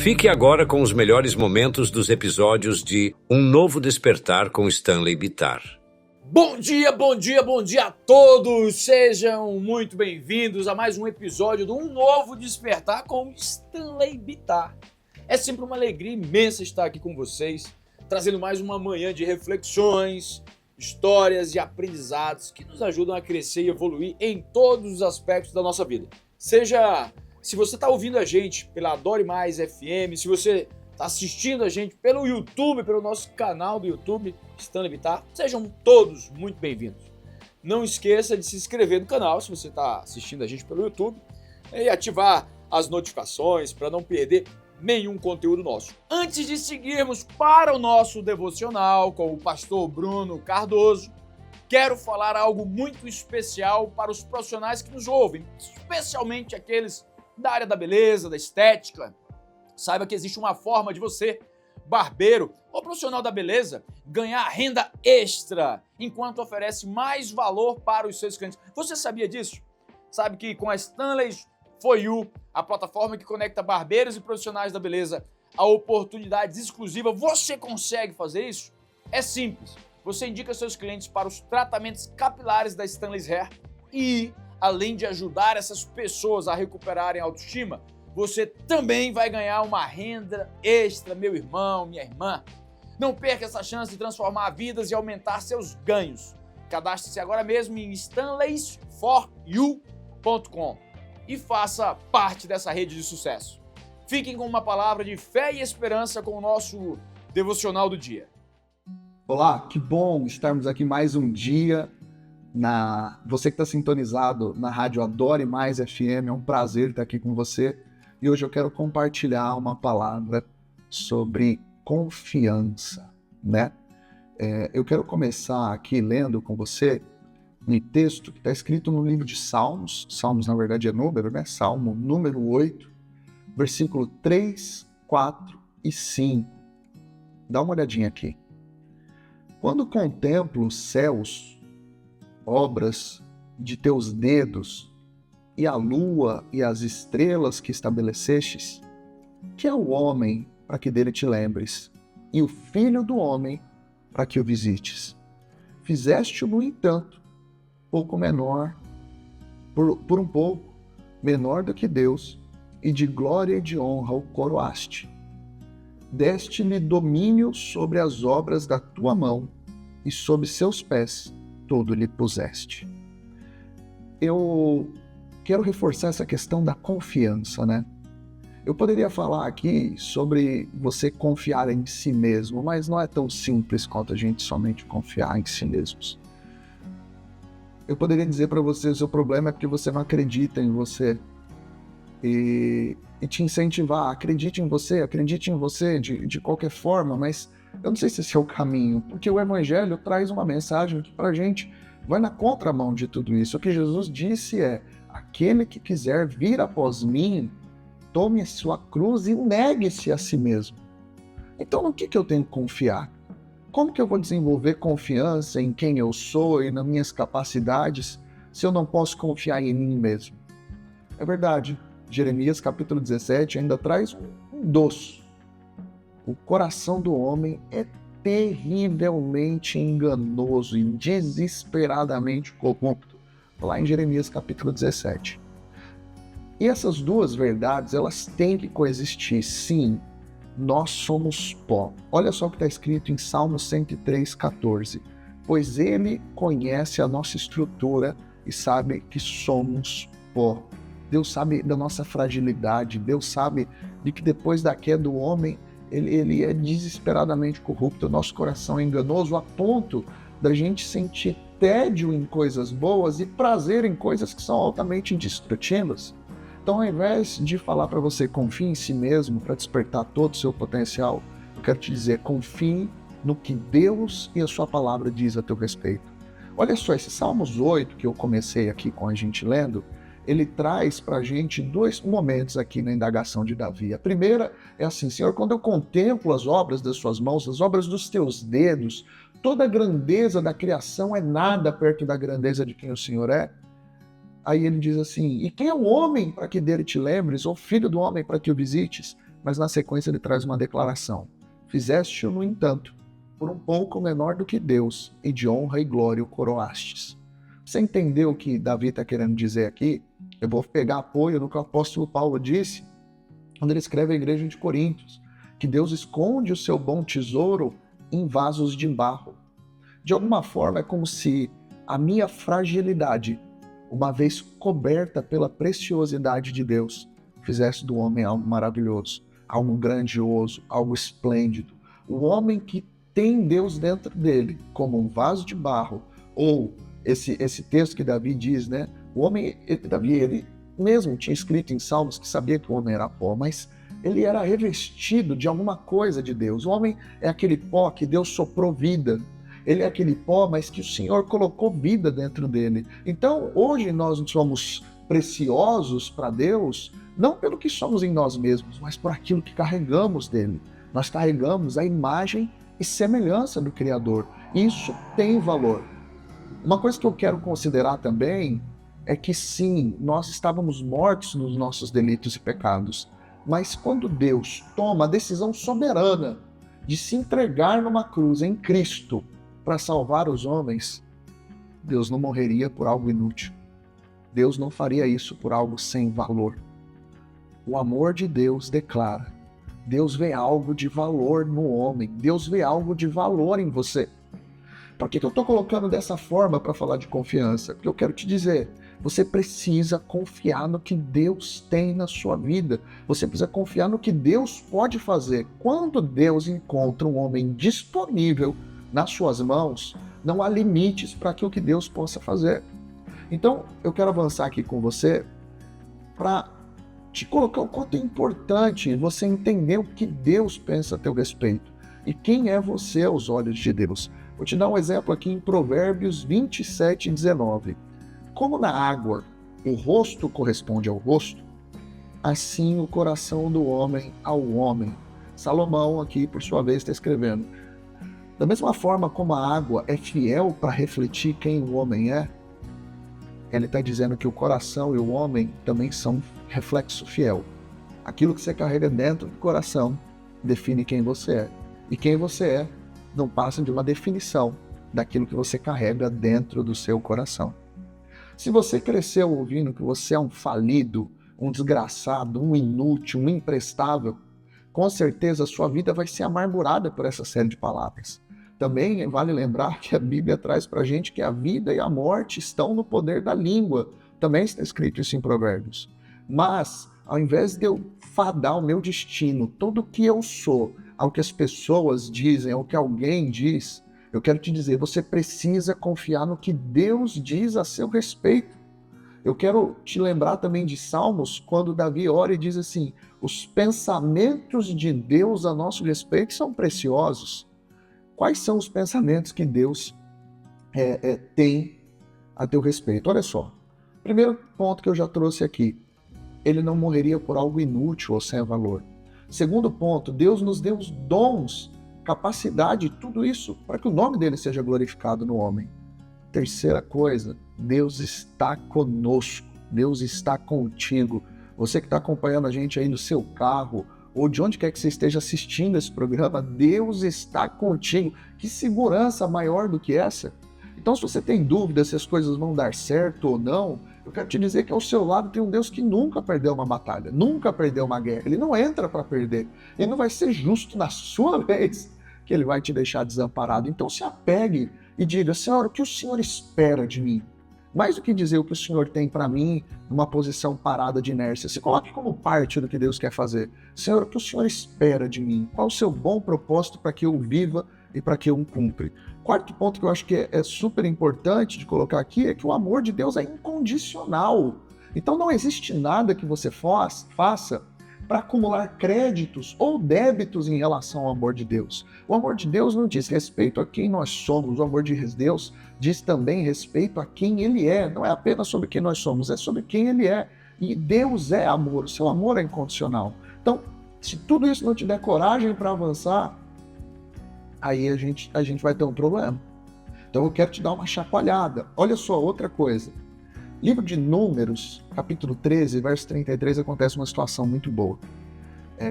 Fique agora com os melhores momentos dos episódios de Um Novo Despertar com Stanley Bitar. Bom dia, bom dia, bom dia a todos! Sejam muito bem-vindos a mais um episódio do Um Novo Despertar com Stanley Bitar. É sempre uma alegria imensa estar aqui com vocês, trazendo mais uma manhã de reflexões, histórias e aprendizados que nos ajudam a crescer e evoluir em todos os aspectos da nossa vida. Seja se você está ouvindo a gente pela Adore Mais FM, se você está assistindo a gente pelo YouTube, pelo nosso canal do YouTube, Stanley Bitar, sejam todos muito bem-vindos. Não esqueça de se inscrever no canal se você está assistindo a gente pelo YouTube e ativar as notificações para não perder nenhum conteúdo nosso. Antes de seguirmos para o nosso devocional com o pastor Bruno Cardoso, quero falar algo muito especial para os profissionais que nos ouvem, especialmente aqueles da área da beleza, da estética. Saiba que existe uma forma de você, barbeiro ou profissional da beleza, ganhar renda extra enquanto oferece mais valor para os seus clientes. Você sabia disso? Sabe que com a Stanley For You, a plataforma que conecta barbeiros e profissionais da beleza a oportunidades exclusivas, você consegue fazer isso? É simples. Você indica seus clientes para os tratamentos capilares da Stanley's Hair e, além de ajudar essas pessoas a recuperarem a autoestima, você também vai ganhar uma renda extra, meu irmão, minha irmã. Não perca essa chance de transformar vidas e aumentar seus ganhos. Cadastre-se agora mesmo em stanleysforyou.com e faça parte dessa rede de sucesso. Fiquem com uma palavra de fé e esperança com o nosso devocional do dia. Olá, que bom estarmos aqui mais um dia. Você que está sintonizado na rádio Adore Mais FM, é um prazer estar aqui com você. E hoje eu quero compartilhar uma palavra sobre confiança, né? Eu quero começar aqui lendo com você um texto que está escrito no livro de Salmos. Salmos, na verdade, é número, né? Salmo número 8, versículo 3, 4 e 5. Dá uma olhadinha aqui. Quando contemplo os céus, obras de teus dedos, e a lua e as estrelas que estabelecestes, que é o homem para que dele te lembres, e o filho do homem para que o visites. Fizeste-o, no entanto, pouco menor, por um pouco menor do que Deus, e de glória e de honra o coroaste. Deste-lhe domínio sobre as obras da tua mão, e sob seus pés todo lhe puseste. Eu quero reforçar essa questão da confiança, né? Eu poderia falar aqui sobre você confiar em si mesmo, mas não é tão simples quanto a gente somente confiar em si mesmos. Eu poderia dizer para você, o seu problema é porque você não acredita em você. E te incentivar, acredite em você de qualquer forma, mas eu não sei se esse é o caminho, porque o Evangelho traz uma mensagem que pra gente vai na contramão de tudo isso. O que Jesus disse é: aquele que quiser vir após mim, tome a sua cruz e negue-se a si mesmo. Então, no que eu tenho que confiar? Como que eu vou desenvolver confiança em quem eu sou e nas minhas capacidades se eu não posso confiar em mim mesmo? É verdade, Jeremias capítulo 17 ainda traz um doce. O coração do homem é terrivelmente enganoso e desesperadamente corrupto. Lá em Jeremias capítulo 17. E essas duas verdades, elas têm que coexistir. Sim, nós somos pó. Olha só o que está escrito em Salmo 103, 14. Pois ele conhece a nossa estrutura e sabe que somos pó. Deus sabe da nossa fragilidade. Deus sabe de que depois da queda do homem, ele é desesperadamente corrupto. O nosso coração é enganoso a ponto da gente sentir tédio em coisas boas e prazer em coisas que são altamente indestrutíveis. Então, ao invés de falar para você confie em si mesmo para despertar todo o seu potencial, eu quero te dizer, confie no que Deus e a sua palavra diz a teu respeito. Olha só, esse Salmos 8 que eu comecei aqui com a gente lendo, ele traz para a gente dois momentos aqui na indagação de Davi. A primeira é assim: Senhor, quando eu contemplo as obras das suas mãos, as obras dos teus dedos, toda a grandeza da criação é nada perto da grandeza de quem o Senhor é. Aí ele diz assim: e quem é o homem para que dele te lembres, ou filho do homem para que o visites? mas na sequência ele traz uma declaração. Fizeste-o, no entanto, por um pouco menor do que Deus, e de honra e glória o coroastes. Você entendeu o que Davi está querendo dizer aqui? Eu vou pegar apoio no que o apóstolo Paulo disse, quando ele escreve à igreja de Coríntios, que Deus esconde o seu bom tesouro em vasos de barro. De alguma forma, é como se a minha fragilidade, uma vez coberta pela preciosidade de Deus, fizesse do homem algo maravilhoso, algo grandioso, algo esplêndido. O homem que tem Deus dentro dele, como um vaso de barro, ou esse texto que Davi diz, né? O homem, Davi, ele mesmo tinha escrito em Salmos que sabia que o homem era pó, mas ele era revestido de alguma coisa de Deus. O homem é aquele pó que Deus soprou vida. Ele é aquele pó, mas que o Senhor colocou vida dentro dele. Então, hoje nós somos preciosos para Deus, não pelo que somos em nós mesmos, mas por aquilo que carregamos dele. Nós carregamos a imagem e semelhança do Criador. Isso tem valor. Uma coisa que eu quero considerar também é que sim, nós estávamos mortos nos nossos delitos e pecados, mas quando Deus toma a decisão soberana de se entregar numa cruz em Cristo para salvar os homens, Deus não morreria por algo inútil. Deus não faria isso por algo sem valor. O amor de Deus declara: Deus vê algo de valor no homem, Deus vê algo de valor em você. Por que eu estou colocando dessa forma para falar de confiança? Porque eu quero te dizer, você precisa confiar no que Deus tem na sua vida. Você precisa confiar no que Deus pode fazer. Quando Deus encontra um homem disponível nas suas mãos, não há limites para aquilo que Deus possa fazer. Então, eu quero avançar aqui com você para te colocar o quanto é importante você entender o que Deus pensa a teu respeito e quem é você aos olhos de Deus. Vou te dar um exemplo aqui em Provérbios 27:19. Como na água o rosto corresponde ao rosto, assim o coração do homem ao homem. Salomão aqui, por sua vez, está escrevendo. Da mesma forma como a água é fiel para refletir quem o homem é, ele está dizendo que o coração e o homem também são reflexo fiel. Aquilo que você carrega dentro do coração define quem você é. E quem você é não passa de uma definição daquilo que você carrega dentro do seu coração. Se você cresceu ouvindo que você é um falido, um desgraçado, um inútil, um imprestável, com certeza a sua vida vai ser amargurada por essa série de palavras. Também vale lembrar que a Bíblia traz para a gente que a vida e a morte estão no poder da língua. Também está escrito isso em Provérbios. Mas, ao invés de eu fadar o meu destino, tudo o que eu sou, ao que as pessoas dizem, ao que alguém diz, eu quero te dizer, você precisa confiar no que Deus diz a seu respeito. Eu quero te lembrar também de Salmos, quando Davi ora e diz assim, os pensamentos de Deus a nosso respeito são preciosos. Quais são os pensamentos que Deus tem a teu respeito? Olha só, primeiro ponto que eu já trouxe aqui, ele não morreria por algo inútil ou sem valor. Segundo ponto, Deus nos deu os dons, capacidade, tudo isso para que o nome dele seja glorificado no homem. Terceira coisa, Deus está conosco, Deus está contigo. Você que está acompanhando a gente aí no seu carro, ou de onde quer que você esteja assistindo esse programa, Deus está contigo. Que segurança maior do que essa? Então, se você tem dúvida se as coisas vão dar certo ou não, eu quero te dizer que ao seu lado tem um Deus que nunca perdeu uma batalha, nunca perdeu uma guerra. Ele não entra para perder. Ele não vai ser justo na sua vez que ele vai te deixar desamparado. Então, se apegue e diga, Senhor, o que o Senhor espera de mim? Mais do que dizer o que o Senhor tem para mim, numa posição parada de inércia. Se coloque como parte do que Deus quer fazer. Senhor, o que o Senhor espera de mim? Qual o seu bom propósito para que eu viva e para que eu o cumpra? Quarto ponto que eu acho que é super importante de colocar aqui é que o amor de Deus é incondicional. Então não existe nada que você faça para acumular créditos ou débitos em relação ao amor de Deus. O amor de Deus não diz respeito a quem nós somos, o amor de Deus diz também respeito a quem Ele é. Não é apenas sobre quem nós somos, é sobre quem Ele é. E Deus é amor, o seu amor é incondicional. Então, se tudo isso não te der coragem para avançar, aí a gente vai ter um problema. Então eu quero te dar uma chacoalhada. Olha só, outra coisa. Livro de Números, capítulo 13, verso 33, acontece uma situação muito boa.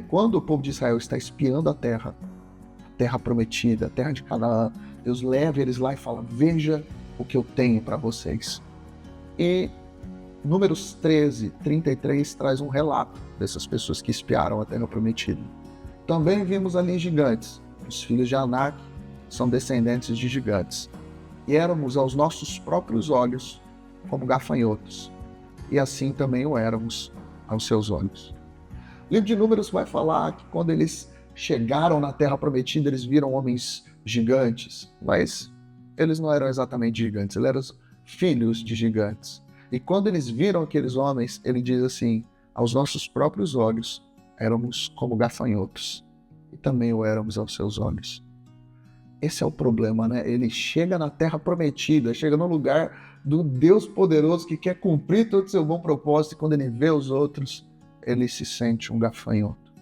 Quando o povo de Israel está espiando a terra prometida, a terra de Canaã, Deus leva eles lá e fala: veja o que eu tenho para vocês. E Números 13, 33 traz um relato dessas pessoas que espiaram a terra prometida. Também vimos ali gigantes. Os filhos de Anak são descendentes de gigantes. E éramos aos nossos próprios olhos como gafanhotos. E assim também o éramos aos seus olhos. O livro de Números vai falar que quando eles chegaram na terra prometida, eles viram homens gigantes. Mas eles não eram exatamente gigantes, eles eram filhos de gigantes. E quando eles viram aqueles homens, ele diz assim: aos nossos próprios olhos éramos como gafanhotos, e também o éramos aos seus olhos. Esse é o problema, né? Ele chega na terra prometida, chega no lugar do Deus poderoso que quer cumprir todo o seu bom propósito, e quando ele vê os outros, ele se sente um gafanhoto.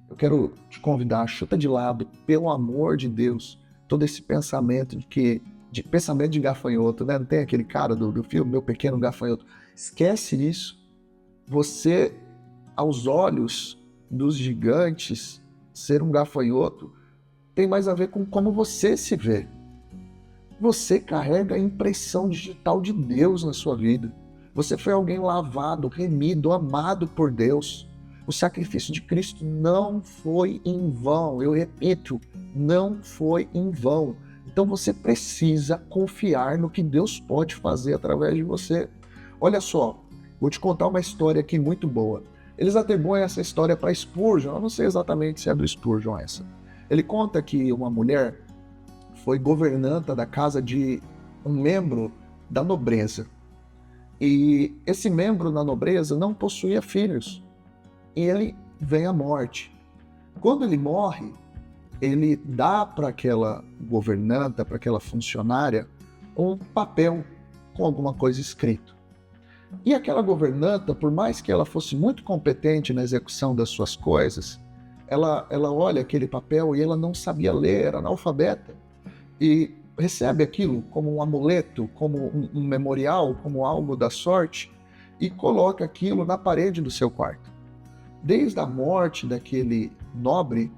Eu quero te convidar, chuta de lado, pelo amor de Deus, todo esse pensamento de pensamento de gafanhoto, né? Não tem aquele cara do filme, Meu Pequeno Gafanhoto? Esquece isso. Você, aos olhos dos gigantes, ser um gafanhoto tem mais a ver com como você se vê. Você carrega a impressão digital de Deus na sua vida. Você foi alguém lavado, remido, amado por Deus. O sacrifício de Cristo não foi em vão. Eu repito, não foi em vão. Então você precisa confiar no que Deus pode fazer através de você. Olha só, vou te contar uma história aqui muito boa. Eles atribuem essa história para Spurgeon. Eu não sei exatamente se é do Spurgeon essa. Ele conta que uma mulher foi governanta da casa de um membro da nobreza. E esse membro da nobreza não possuía filhos. E ele vem à morte. Quando ele morre, ele dá para aquela governanta, para aquela funcionária, um papel com alguma coisa escrito. E aquela governanta, por mais que ela fosse muito competente na execução das suas coisas, ela olha aquele papel e ela não sabia ler, era analfabeta. E recebe aquilo como um amuleto, como um memorial, como algo da sorte, e coloca aquilo na parede do seu quarto. Desde a morte daquele nobre,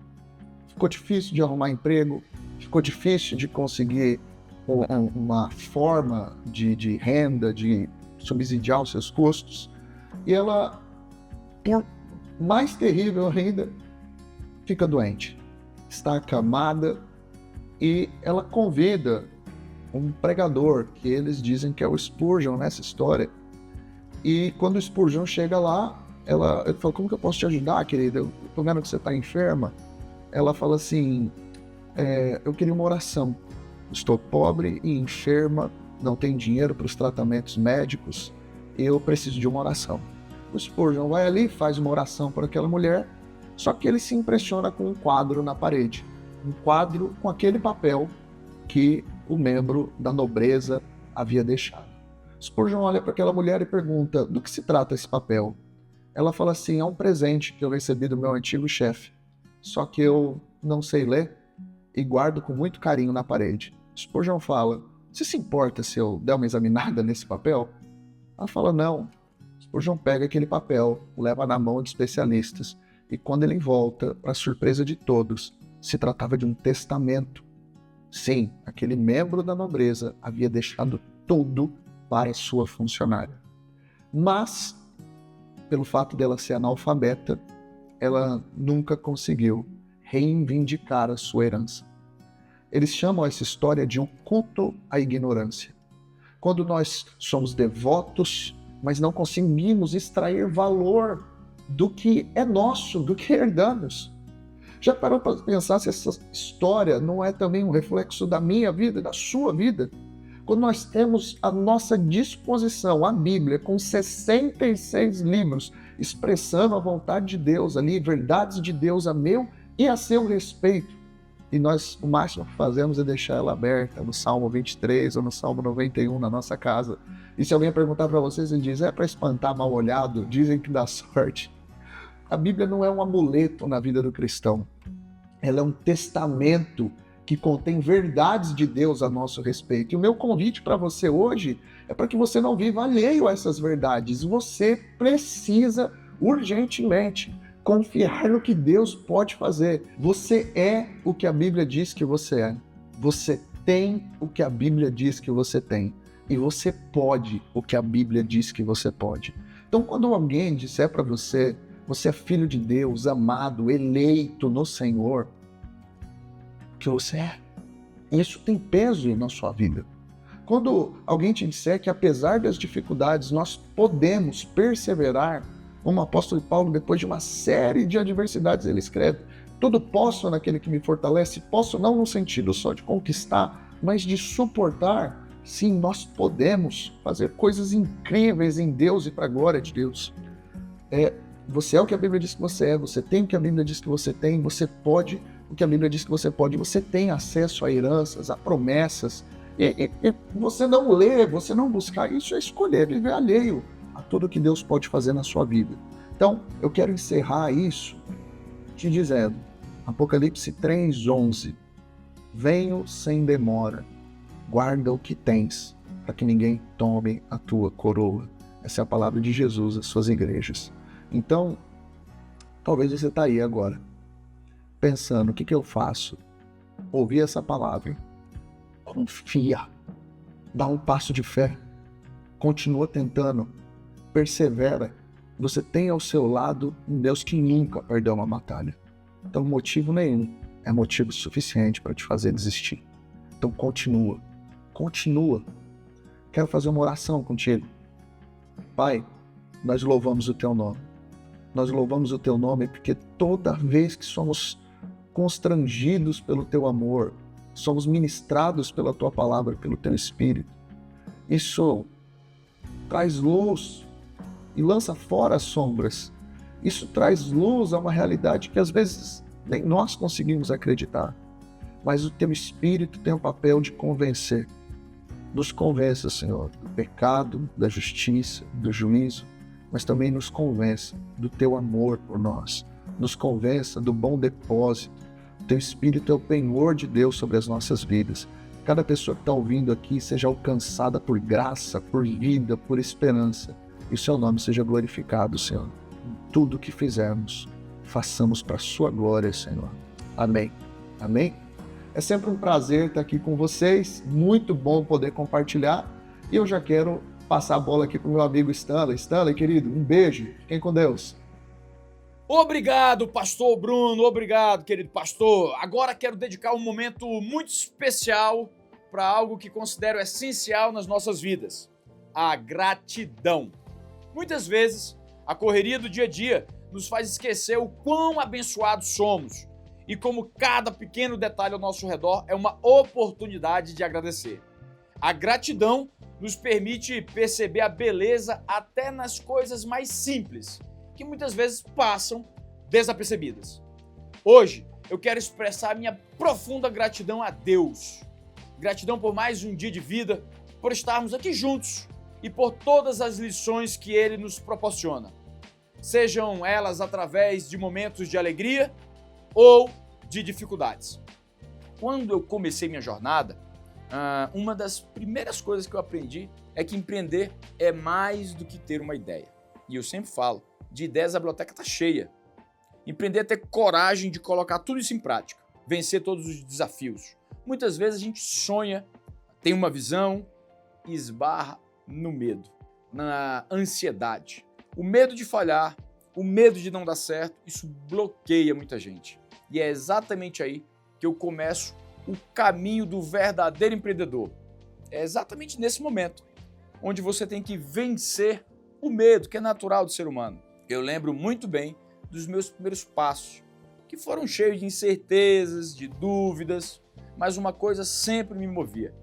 ficou difícil de arrumar emprego, ficou difícil de conseguir uma forma de renda, de subsidiar os seus custos. E ela, mais terrível ainda, fica doente, está acamada, e ela convida um pregador, que eles dizem que é o Spurgeon nessa história. E quando o Spurgeon chega lá, ele fala: como que eu posso te ajudar, querida? Eu tô vendo que você está enferma. Ela fala assim: eu queria uma oração. Estou pobre e enferma, não tenho dinheiro para os tratamentos médicos, eu preciso de uma oração. O Spurgeon vai ali, faz uma oração para aquela mulher, só que ele se impressiona com um quadro na parede. Um quadro com aquele papel que o membro da nobreza havia deixado. Spurgeon olha para aquela mulher e pergunta: do que se trata esse papel? Ela fala assim: é um presente que eu recebi do meu antigo chefe, só que eu não sei ler e guardo com muito carinho na parede. Spurgeon fala: você se importa se eu der uma examinada nesse papel? Ela fala: não. Spurgeon pega aquele papel, leva na mão de especialistas, e quando ele volta, para surpresa de todos, se tratava de um testamento. Sim, aquele membro da nobreza havia deixado tudo para sua funcionária. Mas, pelo fato dela ser analfabeta, ela nunca conseguiu reivindicar a sua herança. Eles chamam essa história de um culto à ignorância. Quando nós somos devotos, mas não conseguimos extrair valor do que é nosso, do que herdamos. Já parou para pensar se essa história não é também um reflexo da minha vida, da sua vida? Quando nós temos à nossa disposição a Bíblia, com 66 livros, expressando a vontade de Deus ali, verdades de Deus a meu e a seu respeito, e nós, o máximo que fazemos é deixar ela aberta no Salmo 23 ou no Salmo 91 na nossa casa. E se alguém perguntar para vocês, ele diz: é para espantar mal-olhado, dizem que dá sorte. A Bíblia não é um amuleto na vida do cristão. Ela é um testamento que contém verdades de Deus a nosso respeito. E o meu convite para você hoje é para que você não viva alheio a essas verdades. Você precisa urgentemente confiar no que Deus pode fazer. Você é o que a Bíblia diz que você é. Você tem o que a Bíblia diz que você tem. E você pode o que a Bíblia diz que você pode. Então, quando alguém disser para você, você é filho de Deus, amado, eleito no Senhor, que você é, isso tem peso na sua vida. Quando alguém te disser que apesar das dificuldades, nós podemos perseverar, como o apóstolo Paulo, depois de uma série de adversidades, ele escreve, tudo posso naquele que me fortalece, posso não no sentido só de conquistar, mas de suportar. Sim, nós podemos fazer coisas incríveis em Deus e para a glória de Deus. Você é o que a Bíblia diz que você é, você tem o que a Bíblia diz que você tem, você pode o que a Bíblia diz que você pode, você tem acesso a heranças, a promessas. E você não ler, você não buscar, isso é escolher, viver alheio a tudo que Deus pode fazer na sua vida. Então, eu quero encerrar isso te dizendo, Apocalipse 3:11, venho sem demora, guarda o que tens, para que ninguém tome a tua coroa. Essa é a palavra de Jesus às suas igrejas. Então, talvez você está aí agora, pensando, o que eu faço? Ouvir essa palavra. Confia. Dá um passo de fé. Continua tentando. Persevera. Você tem ao seu lado um Deus que nunca perdeu uma batalha. Então, motivo nenhum é motivo suficiente para te fazer desistir. Então, continua. Continua. Quero fazer uma oração contigo. Pai, nós louvamos o teu nome. Nós louvamos o teu nome porque toda vez que somos constrangidos pelo teu amor, somos ministrados pela tua palavra, pelo teu Espírito, isso traz luz e lança fora as sombras. Isso traz luz a uma realidade que às vezes nem nós conseguimos acreditar. Mas o teu Espírito tem o papel de convencer. Nos convença, Senhor, do pecado, da justiça, do juízo, mas também nos convença do teu amor por nós. Nos convença do bom depósito. O teu Espírito é o penhor de Deus sobre as nossas vidas. Cada pessoa que está ouvindo aqui seja alcançada por graça, por vida, por esperança. E o seu nome seja glorificado, Senhor. Em tudo que fizermos, façamos para a sua glória, Senhor. Amém. Amém? É sempre um prazer estar aqui com vocês. Muito bom poder compartilhar. E eu já quero passar a bola aqui para o meu amigo Stanley. Stanley, querido, um beijo. Fiquem com Deus. Obrigado, pastor Bruno. Obrigado, querido pastor. Agora quero dedicar um momento muito especial para algo que considero essencial nas nossas vidas: a gratidão. Muitas vezes, a correria do dia a dia nos faz esquecer o quão abençoados somos e como cada pequeno detalhe ao nosso redor é uma oportunidade de agradecer. A gratidão nos permite perceber a beleza até nas coisas mais simples, que muitas vezes passam desapercebidas. Hoje, eu quero expressar minha profunda gratidão a Deus. Gratidão por mais um dia de vida, por estarmos aqui juntos e por todas as lições que Ele nos proporciona. Sejam elas através de momentos de alegria ou de dificuldades. Quando eu comecei minha jornada, uma das primeiras coisas que eu aprendi é que empreender é mais do que ter uma ideia. E eu sempre falo, de ideias a biblioteca está cheia. Empreender é ter coragem de colocar tudo isso em prática, vencer todos os desafios. Muitas vezes a gente sonha, tem uma visão e esbarra no medo, na ansiedade. O medo de falhar, o medo de não dar certo, isso bloqueia muita gente. E é exatamente aí que eu começo o caminho do verdadeiro empreendedor. É exatamente nesse momento, onde você tem que vencer o medo, que é natural do ser humano. Eu lembro muito bem dos meus primeiros passos, que foram cheios de incertezas, de dúvidas, mas uma coisa sempre me movia: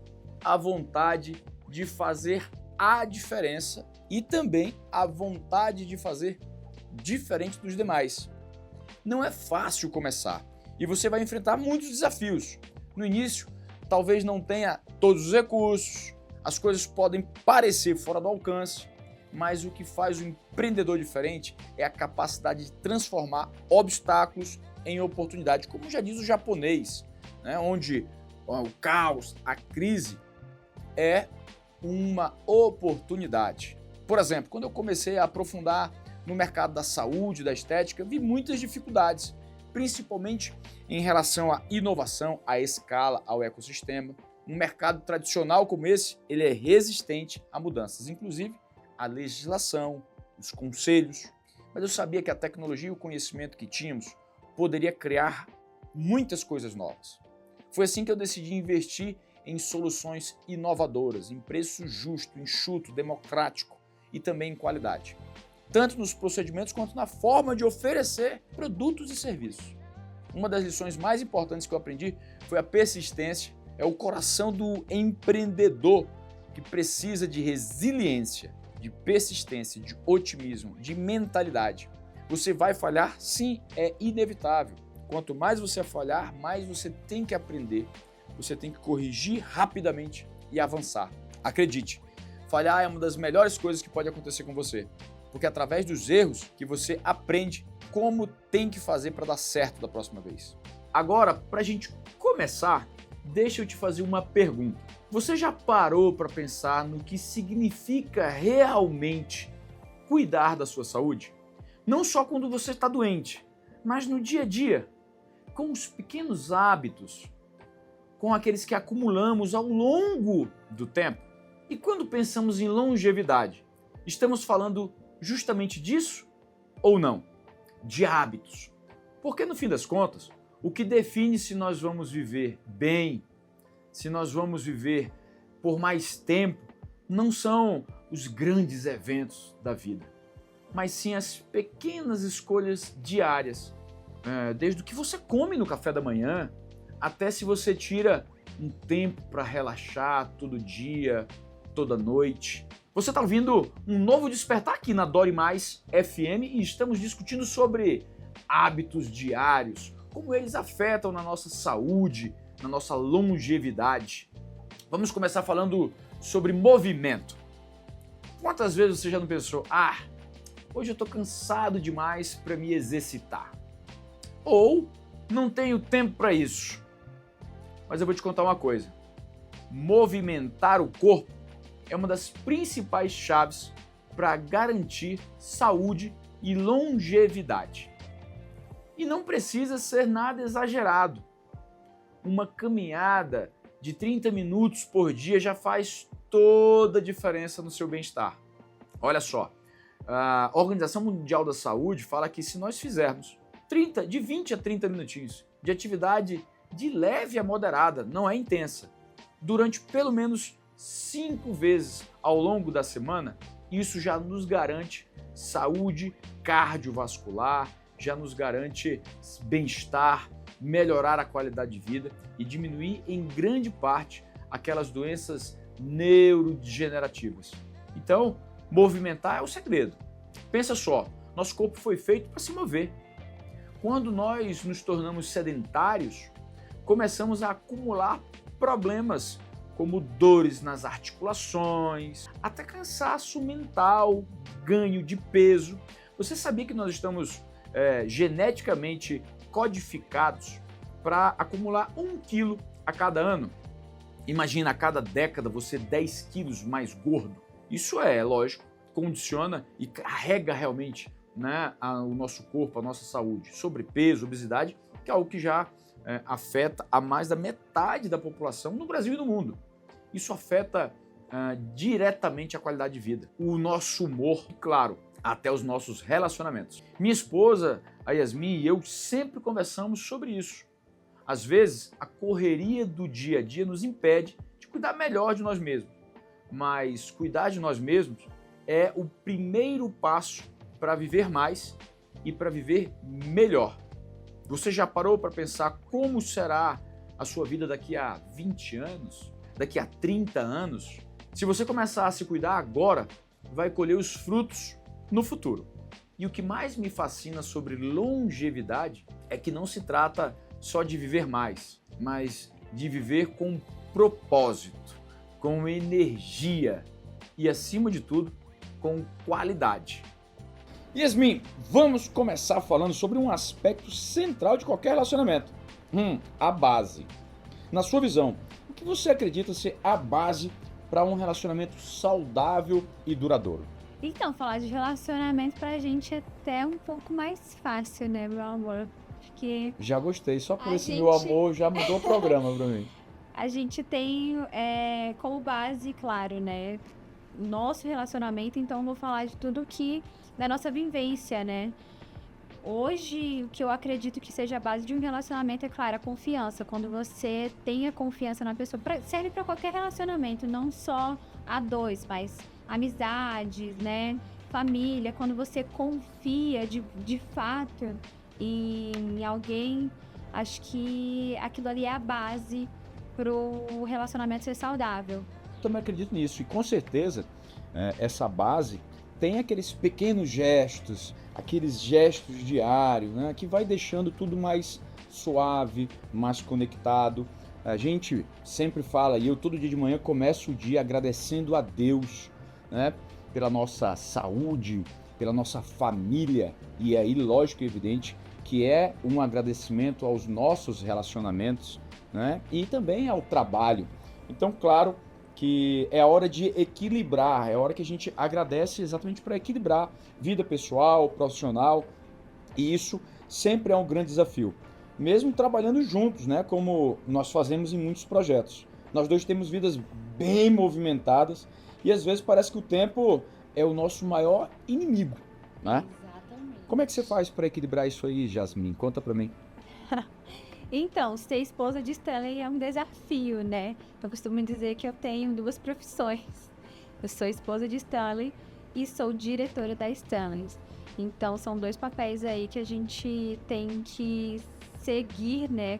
a vontade de fazer a diferença e também a vontade de fazer diferente dos demais. Não é fácil começar e você vai enfrentar muitos desafios. No início, talvez não tenha todos os recursos, as coisas podem parecer fora do alcance, mas o que faz o empreendedor diferente é a capacidade de transformar obstáculos em oportunidade, como já diz o japonês, né? Onde o caos, a crise é uma oportunidade. Por exemplo, quando eu comecei a aprofundar no mercado da saúde, da estética, vi muitas dificuldades, principalmente em relação à inovação, à escala, ao ecossistema. Um mercado tradicional como esse, ele é resistente a mudanças, inclusive a legislação, os conselhos. Mas eu sabia que a tecnologia e o conhecimento que tínhamos poderia criar muitas coisas novas. Foi assim que eu decidi investir em soluções inovadoras, em preço justo, enxuto, democrático e também em qualidade, tanto nos procedimentos quanto na forma de oferecer produtos e serviços. Uma das lições mais importantes que eu aprendi foi a persistência, é o coração do empreendedor que precisa de resiliência, de persistência, de otimismo, de mentalidade. Você vai falhar? Sim, é inevitável. Quanto mais você falhar, mais você tem que aprender, você tem que corrigir rapidamente e avançar. Acredite, falhar é uma das melhores coisas que pode acontecer com você, porque é através dos erros que você aprende como tem que fazer para dar certo da próxima vez. Agora, para a gente começar, deixa eu te fazer uma pergunta. Você já parou para pensar no que significa realmente cuidar da sua saúde? Não só quando você está doente, mas no dia a dia, com os pequenos hábitos, com aqueles que acumulamos ao longo do tempo. E quando pensamos em longevidade, estamos falando justamente disso ou não? De hábitos. Porque no fim das contas, o que define se nós vamos viver bem, se nós vamos viver por mais tempo, não são os grandes eventos da vida, mas sim as pequenas escolhas diárias. Desde o que você come no café da manhã, até se você tira um tempo para relaxar todo dia, toda noite. Você está ouvindo um novo Despertar aqui na Dore Mais FM e estamos discutindo sobre hábitos diários, como eles afetam na nossa saúde, na nossa longevidade. Vamos começar falando sobre movimento. Quantas vezes você já não pensou, hoje eu estou cansado demais para me exercitar? Ou não tenho tempo para isso? Mas eu vou te contar uma coisa. Movimentar o corpo é uma das principais chaves para garantir saúde e longevidade. E não precisa ser nada exagerado. Uma caminhada de 30 minutos por dia já faz toda a diferença no seu bem-estar. Olha só, a Organização Mundial da Saúde fala que se nós fizermos de 20 a 30 minutinhos de atividade de leve a moderada, não é intensa, durante pelo menos 5 vezes ao longo da semana, isso já nos garante saúde cardiovascular, já nos garante bem-estar, melhorar a qualidade de vida e diminuir em grande parte aquelas doenças neurodegenerativas. Então, movimentar é o segredo. Pensa só, nosso corpo foi feito para se mover. Quando nós nos tornamos sedentários, começamos a acumular problemas como dores nas articulações, até cansaço mental, ganho de peso. Você sabia que nós estamos geneticamente codificados para acumular 1 quilo a cada ano? Imagina, a cada década você 10 quilos mais gordo. Isso lógico, condiciona e carrega realmente, o nosso corpo, a nossa saúde. Sobrepeso, obesidade, que é algo que já afeta a mais da metade da população no Brasil e no mundo. Isso afeta diretamente a qualidade de vida, o nosso humor e, claro, até os nossos relacionamentos. Minha esposa, a Yasmin, e eu sempre conversamos sobre isso. Às vezes, a correria do dia a dia nos impede de cuidar melhor de nós mesmos. Mas cuidar de nós mesmos é o primeiro passo para viver mais e para viver melhor. Você já parou para pensar como será a sua vida daqui a 20 anos? Daqui a 30 anos? Se você começar a se cuidar agora, vai colher os frutos no futuro. E o que mais me fascina sobre longevidade é que não se trata só de viver mais, mas de viver com propósito, com energia e, acima de tudo, com qualidade. Yasmin, vamos começar falando sobre um aspecto central de qualquer relacionamento. A base. Na sua visão, o que você acredita ser a base para um relacionamento saudável e duradouro? Então, falar de relacionamento pra gente é até um pouco mais fácil, né, meu amor? Porque Já gostei, só por A esse meu gente- amor já mudou o programa pra mim. a gente tem como base, claro, né, o nosso relacionamento, então eu vou falar de tudo da nossa vivência, né? Hoje, o que eu acredito que seja a base de um relacionamento é, claro, a confiança. Quando você tem a confiança na pessoa, serve para qualquer relacionamento, não só a dois, mas amizades, né? Família. Quando você confia de fato em alguém, acho que aquilo ali é a base pro relacionamento ser saudável. Também acredito nisso. E com certeza, essa base tem aqueles pequenos gestos, aqueles gestos diários, né, que vai deixando tudo mais suave, mais conectado. A gente sempre fala, e eu todo dia de manhã começo o dia agradecendo a Deus, né, pela nossa saúde, pela nossa família. E aí, lógico e evidente, que é um agradecimento aos nossos relacionamentos, né, e também ao trabalho. Então, claro, que é a hora de equilibrar, é a hora que a gente agradece exatamente para equilibrar vida pessoal, profissional, e isso sempre é um grande desafio. Mesmo trabalhando juntos, né, como nós fazemos em muitos projetos. Nós dois temos vidas bem movimentadas e às vezes parece que o tempo é o nosso maior inimigo, né? Exatamente. Como é que você faz para equilibrar isso aí, Jasmine? Conta para mim. Então, ser esposa de Stanley é um desafio, né? Eu costumo dizer que eu tenho duas profissões. Eu sou esposa de Stanley e sou diretora da Stanley. Então, são dois papéis aí que a gente tem que seguir, né?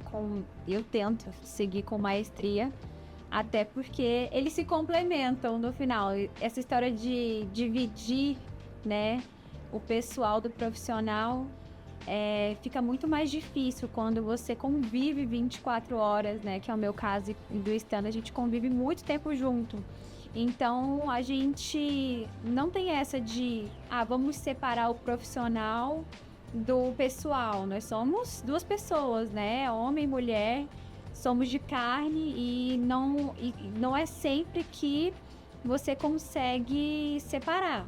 Eu tento seguir com maestria, até porque eles se complementam no final. Essa história de dividir, né, o pessoal do profissional fica muito mais difícil quando você convive 24 horas, né? Que é o meu caso e do Stan, a gente convive muito tempo junto. Então, a gente não tem essa de, vamos separar o profissional do pessoal. Nós somos duas pessoas, né? Homem e mulher, somos de carne e não é sempre que você consegue separar.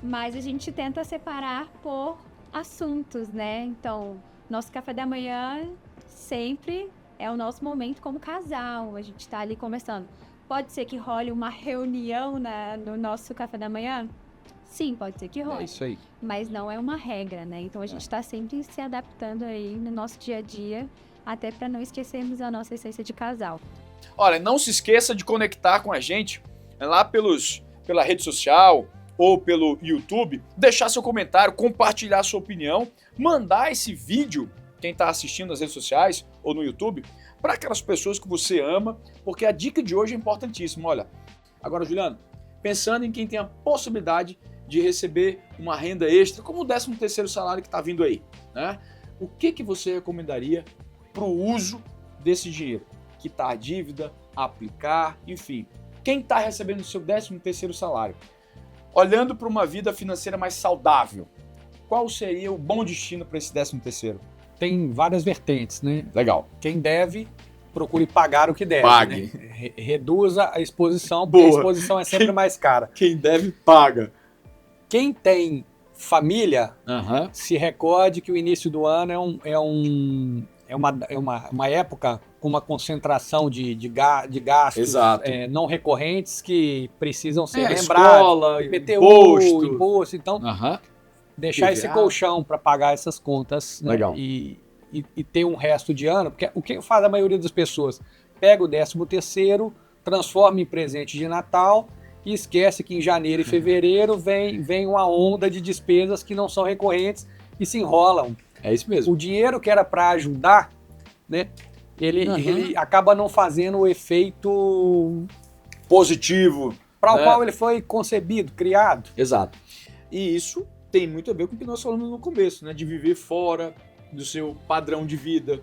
Mas a gente tenta separar por assuntos, né? Então, nosso café da manhã sempre é o nosso momento como casal. A gente tá ali conversando. Pode ser que role uma reunião no nosso café da manhã? Sim, pode ser que É role. isso aí. Mas não é uma regra, né? Então, a gente tá sempre se adaptando aí no nosso dia a dia, até para não esquecermos a nossa essência de casal. Olha, não se esqueça de conectar com a gente lá pela rede social ou pelo YouTube, deixar seu comentário, compartilhar sua opinião, mandar esse vídeo, quem está assistindo nas redes sociais ou no YouTube, para aquelas pessoas que você ama, porque a dica de hoje é importantíssima. Olha, agora, Juliano, pensando em quem tem a possibilidade de receber uma renda extra, como o 13º salário que está vindo aí, né? O que você recomendaria para o uso desse dinheiro? Quitar a dívida, aplicar, enfim. Quem está recebendo o seu 13º salário? Olhando para uma vida financeira mais saudável, qual seria o bom destino para esse 13º? Tem várias vertentes, né? Legal. Quem deve, procure pagar o que deve. Pague. Né? Reduza a exposição, porque Boa. a exposição é sempre mais cara. Quem deve, paga. Quem tem família, Aham. se recorde que o início do ano é uma época com uma concentração de gastos Exato. não recorrentes que precisam ser lembrados. Escola, IPTU, imposto, então Aham. deixar esse PVA. colchão para pagar essas contas, né? Legal. E ter um resto de ano, porque o que faz a maioria das pessoas? Pega o 13º, transforma em presente de Natal e esquece que em janeiro e fevereiro vem uma onda de despesas que não são recorrentes e se enrolam. É isso mesmo. O dinheiro que era para ajudar, né? Ele acaba não fazendo o efeito Positivo. para o né? qual ele foi concebido, criado. Exato. E isso tem muito a ver com o que nós falamos no começo, né? De viver fora do seu padrão de vida,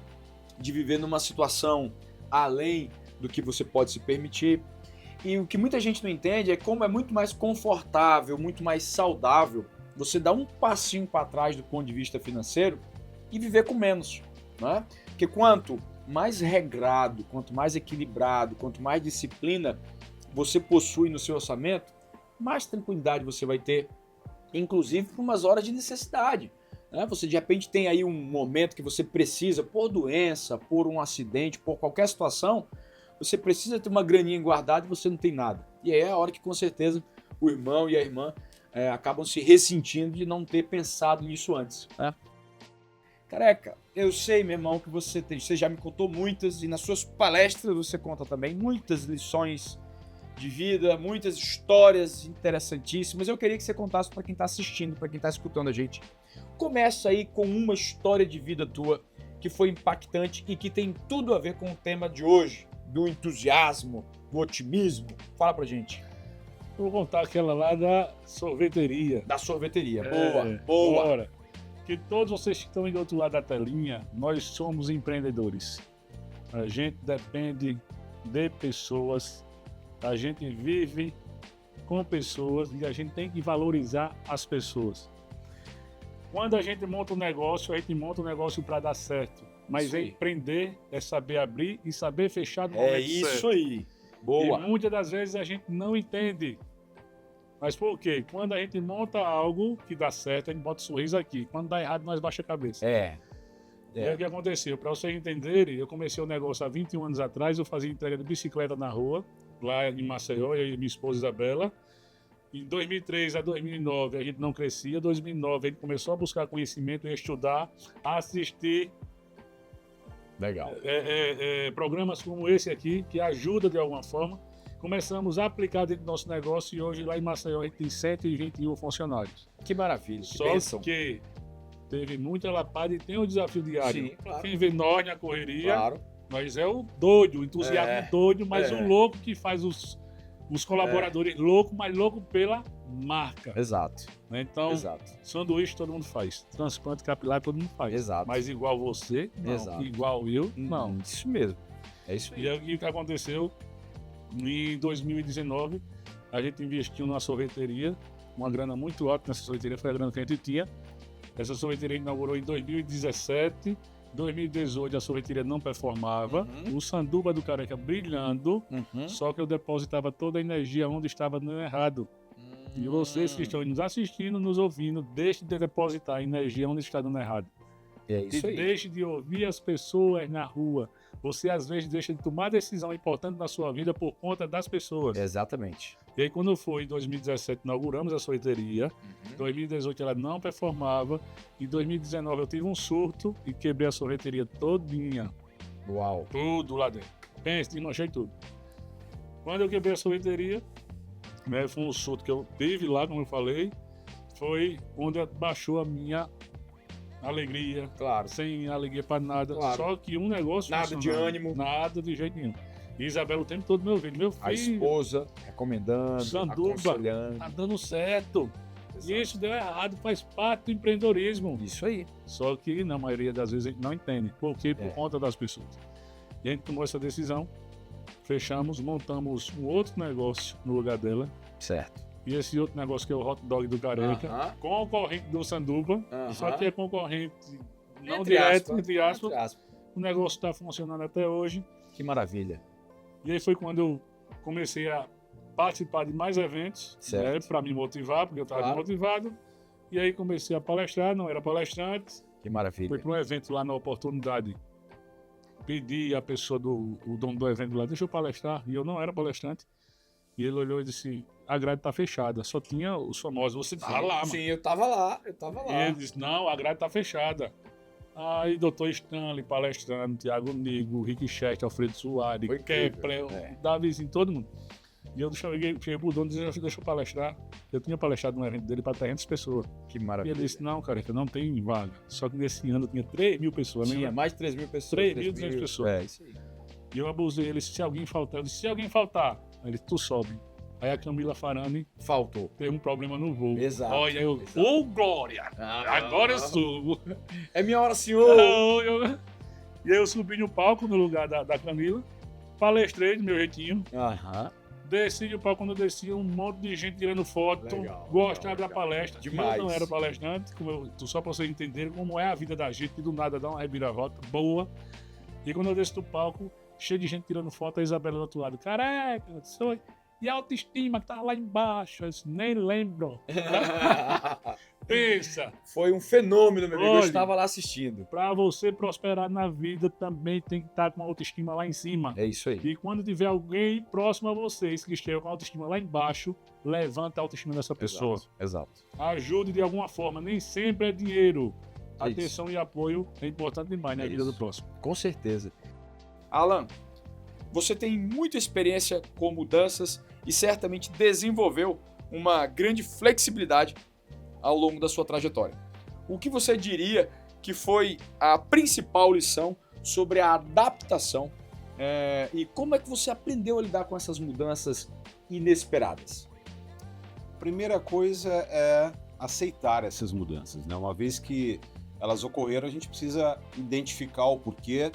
de viver numa situação além do que você pode se permitir. E o que muita gente não entende é como é muito mais confortável, muito mais saudável você dar um passinho para trás do ponto de vista financeiro e viver com menos, né? Porque quanto mais regrado, quanto mais equilibrado, quanto mais disciplina você possui no seu orçamento, mais tranquilidade você vai ter, inclusive por umas horas de necessidade. Né? Você de repente tem aí um momento que você precisa, por doença, por um acidente, por qualquer situação, você precisa ter uma graninha guardada e você não tem nada. E aí é a hora que com certeza o irmão e a irmã acabam se ressentindo de não ter pensado nisso antes. Né? Careca, eu sei, meu irmão, que você já me contou muitas, e nas suas palestras você conta também muitas lições de vida, muitas histórias interessantíssimas. Eu queria que você contasse para quem está assistindo, para quem está escutando a gente. Começa aí com uma história de vida tua que foi impactante e que tem tudo a ver com o tema de hoje, do entusiasmo, do otimismo. Fala pra gente. Vou contar aquela lá da sorveteria. Da sorveteria. É, Boa. Bora. Que todos vocês que estão aí do outro lado da telinha, nós somos empreendedores. A gente depende de pessoas, a gente vive com pessoas e a gente tem que valorizar as pessoas. Quando a gente monta um negócio, a gente monta um negócio para dar certo. Mas Isso é aí. empreender, é saber abrir e saber fechar no momento É isso certo. aí. Boa. E muitas das vezes a gente não entende. Mas por quê? Quando a gente monta algo que dá certo, a gente bota um sorriso aqui. Quando dá errado, nós baixa a cabeça. E aí o que aconteceu? Para vocês entenderem, eu comecei o negócio há 21 anos atrás, eu fazia entrega de bicicleta na rua, lá em Maceió, eu e minha esposa Isabela. Em 2003 a 2009 a gente não crescia, em 2009 a gente começou a buscar conhecimento, a estudar, a assistir Legal. programas como esse aqui, que ajuda de alguma forma. Começamos a aplicar dentro do nosso negócio e hoje lá em Maceió a gente tem 121 funcionários. Que maravilha. Que Só bênção. que teve muita lapada e tem um desafio diário. Sim, claro. Quem vê nós na correria, Claro. nós é o doido, o entusiasmo doido, mas o louco que faz os colaboradores loucos, mas louco pela marca. Exato. Né? Então, Exato. sanduíche todo mundo faz, transplante capilar todo mundo faz. Exato. Mas igual você, não. Exato. Igual eu, não. Isso mesmo. É isso aí. E aí o que aconteceu? Em 2019, a gente investiu numa sorveteria, uma grana muito alta nessa sorveteria, foi a grana que a gente tinha. Essa sorveteria inaugurou em 2017, 2018 a sorveteria não performava, o sanduba do Careca brilhando, só que eu depositava toda a energia onde estava dando errado. E vocês que estão nos assistindo, nos ouvindo, deixem de depositar a energia onde está dando errado. É E isso aí. deixe de ouvir as pessoas na rua. Você às vezes deixa de tomar decisão importante na sua vida por conta das pessoas. Exatamente. E aí quando foi em 2017 inauguramos a sorveteria, em 2018 ela não performava, em 2019 eu tive um surto e quebrei a sorveteria todinha, Uau. tudo lá dentro. Pense, desmanchei tudo. Quando eu quebrei a sorveteria, né, foi um surto que eu tive lá, como eu falei, foi onde baixou a minha alegria, Claro. sem alegria para nada, Claro. só que um negócio Nada de funcionando. ânimo. Nada de jeito nenhum. E Isabela o tempo todo me ouvindo, meu A filho, esposa recomendando, Sanduba. aconselhando. tá dando certo. Exato. E isso deu errado, faz parte do empreendedorismo. Isso aí. Só que na maioria das vezes a gente não entende. Por quê? Por É. conta das pessoas. E a gente tomou essa decisão, fechamos, montamos um outro negócio no lugar dela. Certo. E esse outro negócio que é o hot dog do Careca, Aham. concorrente do Sanduba, Aham. só que é concorrente não Entre direto, aspas. entre aspas. Entre aspas. O negócio está funcionando até hoje. Que maravilha. E aí foi quando eu comecei a participar de mais eventos, Certo. né, para me motivar, porque eu estava Claro. motivado. E aí comecei a palestrar, não era palestrante. Que maravilha. Fui para um evento lá na Oportunidade. Pedi a pessoa o dono do evento lá, deixa eu palestrar. E eu não era palestrante. E ele olhou e disse, a grade está fechada. Só tinha os famosos. Você estava lá, mano. Sim, eu tava lá. E ele disse, não, a grade está fechada. Aí, doutor Stanley palestrando, Tiago Nigo, Rick Chester, Alfredo Soares, Foi incrível. Kepler, É. Davizinho, todo mundo. E eu cheguei pro dono e disse, deixa eu palestrar. Eu tinha palestrado num evento dele para 300 pessoas. Que E maravilha. ele disse, não, cara, não tem vaga. Só que nesse ano tinha 3 mil pessoas. Tinha Lembra? mais de 3 mil pessoas. 3.200 pessoas. É, isso aí. E eu abusei. Ele disse, se alguém faltar. Eu disse, se alguém faltar. Aí ele disse, tu sobe. Aí a Camila Farani Faltou. teve um problema no voo. Exato. Olha, eu, Exato. ô glória! Agora eu subo. É minha hora, senhor. E aí eu subi no palco no lugar da Camila, palestrei do meu jeitinho, Aham. desci no palco. Quando eu desci, um monte de gente tirando foto, Legal, gostava legal, da palestra. Demais. Eu não era palestrante, só para vocês entenderem como é a vida da gente, que do nada dá uma reviravolta boa. E quando eu desci do palco, cheio de gente tirando foto, a Isabela do outro lado, careca, E a autoestima que tava lá embaixo, eu disse, nem lembro. Pensa, Foi um fenômeno, meu amigo. Eu Olha. estava lá assistindo. pra você prosperar na vida, também tem que estar com a autoestima lá em cima. É isso aí. E quando tiver alguém próximo a vocês que esteja com a autoestima lá embaixo, levanta a autoestima dessa pessoa. Exato. Ajude de alguma forma, nem sempre é dinheiro. É isso. Atenção e apoio é importante demais na É vida isso. do próximo. Com certeza. Alan, você tem muita experiência com mudanças e certamente desenvolveu uma grande flexibilidade ao longo da sua trajetória. O que você diria que foi a principal lição sobre a adaptação e como é que você aprendeu a lidar com essas mudanças inesperadas? Primeira coisa é aceitar essas mudanças, né? Uma vez que elas ocorreram, a gente precisa identificar o porquê,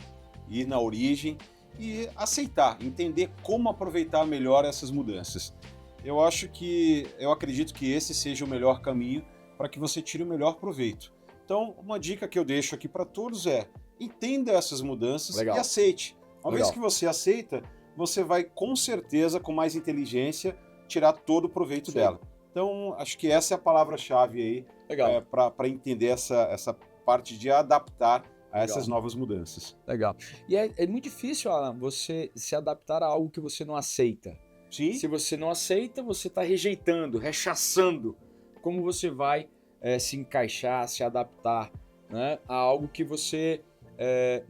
ir na origem e aceitar, entender como aproveitar melhor essas mudanças. Eu acredito que esse seja o melhor caminho para que você tire o melhor proveito. Então, uma dica que eu deixo aqui para todos é: entenda essas mudanças Legal. e aceite. Uma Legal. vez que você aceita, você vai com certeza, com mais inteligência, tirar todo o proveito Sim. dela. Então, acho que essa é a palavra-chave aí Legal. para entender essa parte de adaptar a Legal. essas novas mudanças. Legal. E é muito difícil, Alan, você se adaptar a algo que você não aceita. Sim, Se você não aceita, você está rejeitando, rechaçando. Como você vai se encaixar, se adaptar, né, a algo que você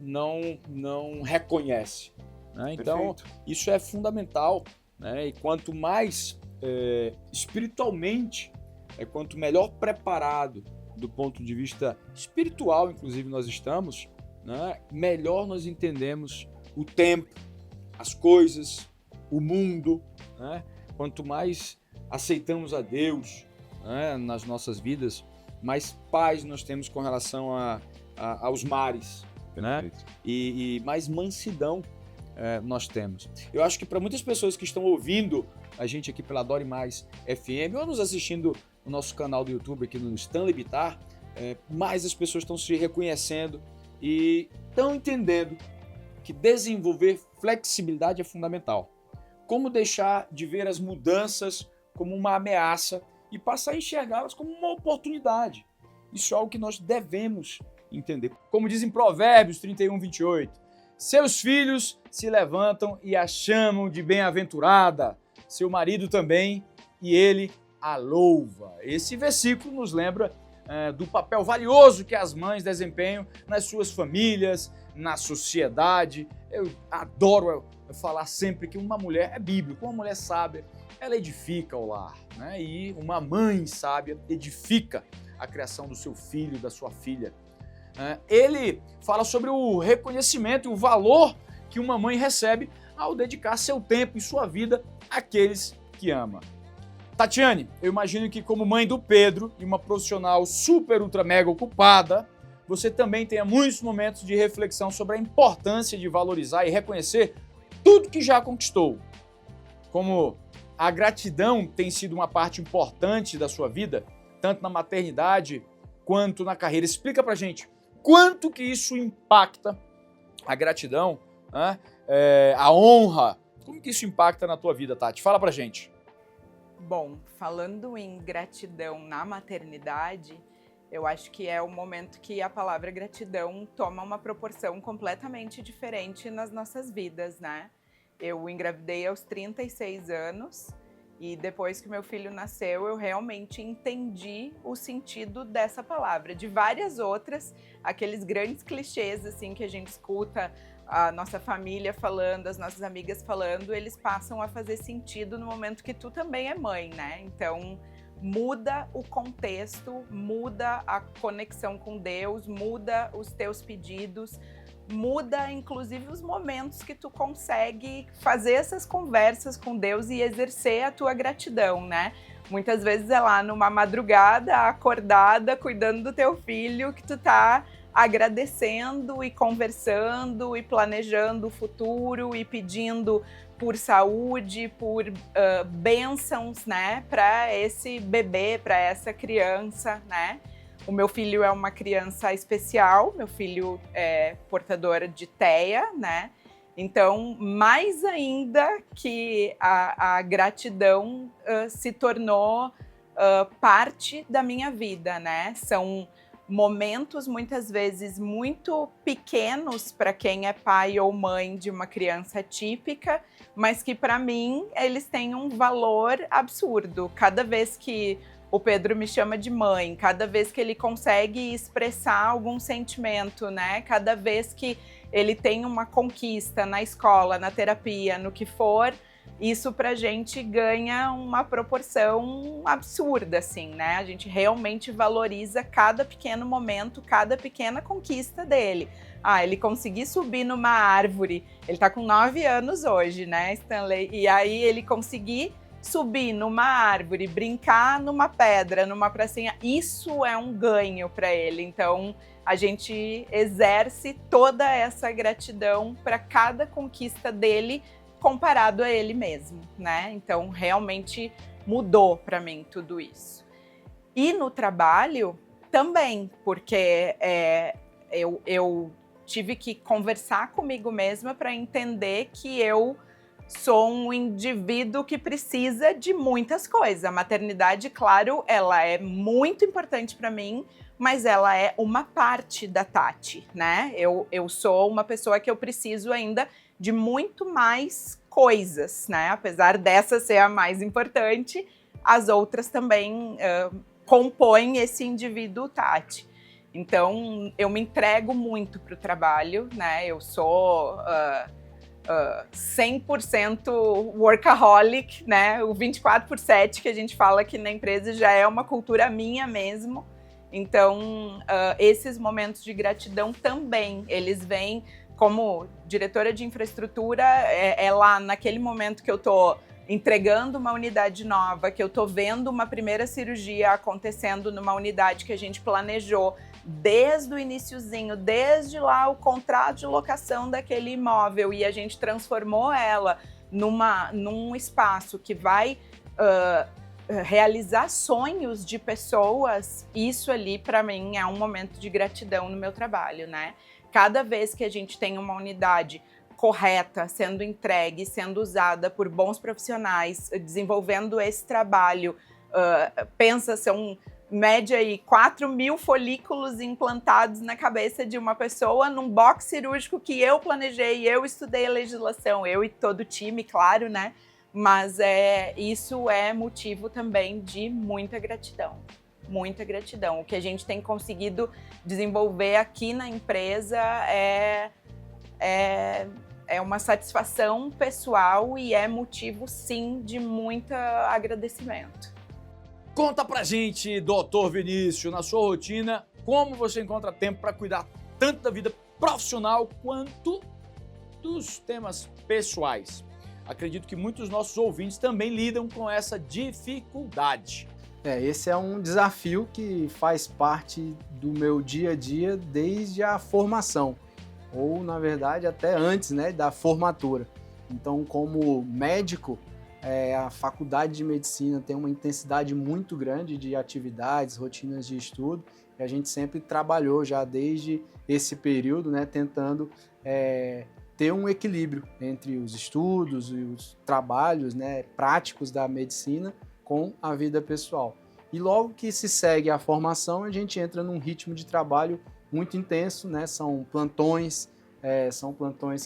não reconhece, né? Então, perfeito. isso é fundamental, né? E quanto mais espiritualmente, quanto melhor preparado do ponto de vista espiritual, inclusive, nós estamos, né, melhor nós entendemos o tempo, as coisas, o mundo, né? Quanto mais aceitamos a Deus, né, nas nossas vidas, mais paz nós temos com relação aos mares, né? Perfeito. E mais mansidão nós temos. Eu acho que para muitas pessoas que estão ouvindo a gente aqui pela Adore Mais FM ou nos assistindo no nosso canal do YouTube aqui no Stanley Bittar, mais as pessoas estão se reconhecendo e estão entendendo que desenvolver flexibilidade é fundamental. Como deixar de ver as mudanças como uma ameaça e passar a enxergá-las como uma oportunidade. Isso é algo que nós devemos entender. Como diz em Provérbios 31:28, seus filhos se levantam e a chamam de bem-aventurada, seu marido também, e ele a louva. Esse versículo nos lembra do papel valioso que as mães desempenham nas suas famílias, na sociedade. Eu adoro falar sempre que uma mulher é bíblica, uma mulher sábia, ela edifica o lar, né? E uma mãe sábia edifica a criação do seu filho, da sua filha. Ele fala sobre o reconhecimento e o valor que uma mãe recebe ao dedicar seu tempo e sua vida àqueles que ama. Tatiane, eu imagino que como mãe do Pedro e uma profissional super, ultra, mega ocupada, você também tenha muitos momentos de reflexão sobre a importância de valorizar e reconhecer tudo que já conquistou. Como a gratidão tem sido uma parte importante da sua vida, tanto na maternidade quanto na carreira. Explica pra gente quanto que isso impacta a gratidão, né? A honra. Como que isso impacta na tua vida, Tati? Fala pra gente. Bom, falando em gratidão na maternidade, eu acho que é o momento que a palavra gratidão toma uma proporção completamente diferente nas nossas vidas, né? Eu engravidei aos 36 anos e depois que meu filho nasceu, eu realmente entendi o sentido dessa palavra. De várias outras, aqueles grandes clichês assim que a gente escuta, a nossa família falando, as nossas amigas falando, eles passam a fazer sentido no momento que tu também é mãe, né? Então, muda o contexto, muda a conexão com Deus, muda os teus pedidos, muda inclusive os momentos que tu consegue fazer essas conversas com Deus e exercer a tua gratidão, né? Muitas vezes é lá numa madrugada, acordada, cuidando do teu filho, que tu tá agradecendo e conversando e planejando o futuro e pedindo por saúde, por bênçãos, né, para esse bebê, para essa criança, né? O meu filho é uma criança especial, meu filho é portador de TEA, né? Então, mais ainda que a gratidão se tornou parte da minha vida, né? São momentos, muitas vezes, muito pequenos para quem é pai ou mãe de uma criança típica, mas que, para mim, eles têm um valor absurdo. Cada vez que o Pedro me chama de mãe, cada vez que ele consegue expressar algum sentimento, né? Cada vez que ele tem uma conquista na escola, na terapia, no que for, isso pra gente ganha uma proporção absurda, assim, né? A gente realmente valoriza cada pequeno momento, cada pequena conquista dele. Ele conseguiu subir numa árvore, ele tá com 9 anos hoje, né, Stanley? E aí ele conseguir subir numa árvore, brincar numa pedra, numa pracinha, isso é um ganho para ele. Então, a gente exerce toda essa gratidão para cada conquista dele comparado a ele mesmo, né? Então, realmente mudou para mim tudo isso. E no trabalho também, porque eu tive que conversar comigo mesma para entender que eu sou um indivíduo que precisa de muitas coisas. A maternidade, claro, ela é muito importante para mim, mas ela é uma parte da Tati, né? Eu sou uma pessoa que eu preciso ainda de muito mais coisas, né? Apesar dessa ser a mais importante, as outras também compõem esse indivíduo Tati. Então, eu me entrego muito para o trabalho, né? Eu sou 100% workaholic, né? O 24/7 que a gente fala aqui na empresa já é uma cultura minha mesmo. Então, esses momentos de gratidão também, eles vêm como diretora de infraestrutura, é lá naquele momento que eu tô entregando uma unidade nova, que eu tô vendo uma primeira cirurgia acontecendo numa unidade que a gente planejou desde o iniciozinho, desde lá o contrato de locação daquele imóvel, e a gente transformou ela num espaço que vai realizar sonhos de pessoas. Isso ali, para mim, é um momento de gratidão no meu trabalho, né? Cada vez que a gente tem uma unidade correta, sendo entregue, sendo usada por bons profissionais, desenvolvendo esse trabalho, são média aí 4.000 folículos implantados na cabeça de uma pessoa num box cirúrgico que eu planejei, eu estudei a legislação, eu e todo o time, claro, né? Mas isso é motivo também de muita gratidão. Muita gratidão. O que a gente tem conseguido desenvolver aqui na empresa é uma satisfação pessoal e é motivo, sim, de muito agradecimento. Conta pra gente, doutor Vinícius, na sua rotina, como você encontra tempo para cuidar tanto da vida profissional quanto dos temas pessoais. Acredito que muitos dos nossos ouvintes também lidam com essa dificuldade. Esse é um desafio que faz parte do meu dia a dia desde a formação, ou na verdade até antes, né, da formatura. Então, como médico, a faculdade de medicina tem uma intensidade muito grande de atividades, rotinas de estudo, e a gente sempre trabalhou já desde esse período, né, tentando ter um equilíbrio entre os estudos e os trabalhos, né, práticos da medicina com a vida pessoal. E logo que se segue a formação, a gente entra num ritmo de trabalho muito intenso, né? São plantões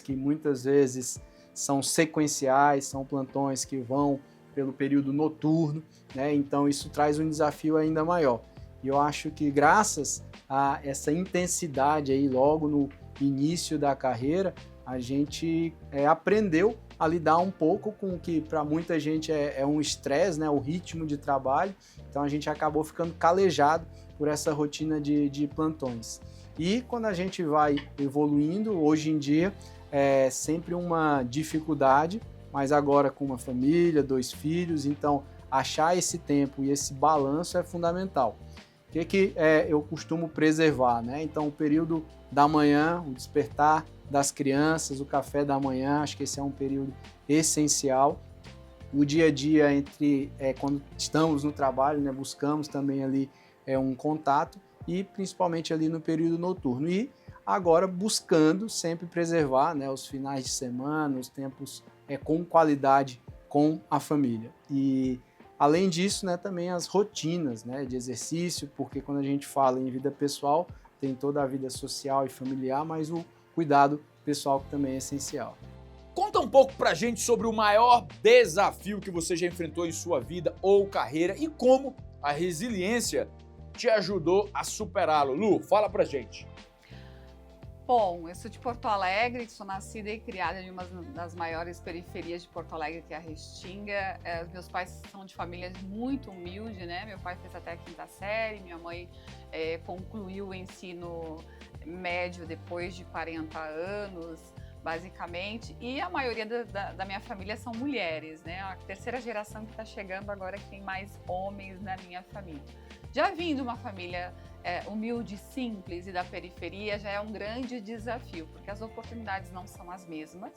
que muitas vezes são sequenciais, são plantões que vão pelo período noturno, né? Então isso traz um desafio ainda maior. E eu acho que graças a essa intensidade aí logo no início da carreira, a gente aprendeu a lidar um pouco com o que para muita gente é um estresse, né? O ritmo de trabalho. Então a gente acabou ficando calejado por essa rotina de plantões. E quando a gente vai evoluindo, hoje em dia é sempre uma dificuldade, mas agora com uma família, 2 filhos, então achar esse tempo e esse balanço é fundamental. O que eu costumo preservar, né? Então o período da manhã, o despertar das crianças, o café da manhã, acho que esse é um período essencial. O dia a dia quando estamos no trabalho, né, buscamos também ali um contato, e principalmente ali no período noturno. E agora buscando sempre preservar, né, os finais de semana, os tempos com qualidade com a família. E além disso, né, também as rotinas, né, de exercício, porque quando a gente fala em vida pessoal, tem toda a vida social e familiar, mas o cuidado pessoal que também é essencial. Conta um pouco pra gente sobre o maior desafio que você já enfrentou em sua vida ou carreira e como a resiliência te ajudou a superá-lo. Lu, fala pra gente. Bom, eu sou de Porto Alegre, sou nascida e criada em uma das maiores periferias de Porto Alegre, que é a Restinga. Os meus pais são de famílias muito humildes, né? Meu pai fez até a 5ª série, minha mãe concluiu o ensino médio depois de 40 anos, basicamente. E a maioria da minha família são mulheres, né? A 3ª geração que está chegando agora que tem mais homens na minha família. Já vim de uma família humilde, simples e da periferia, já é um grande desafio, porque as oportunidades não são as mesmas.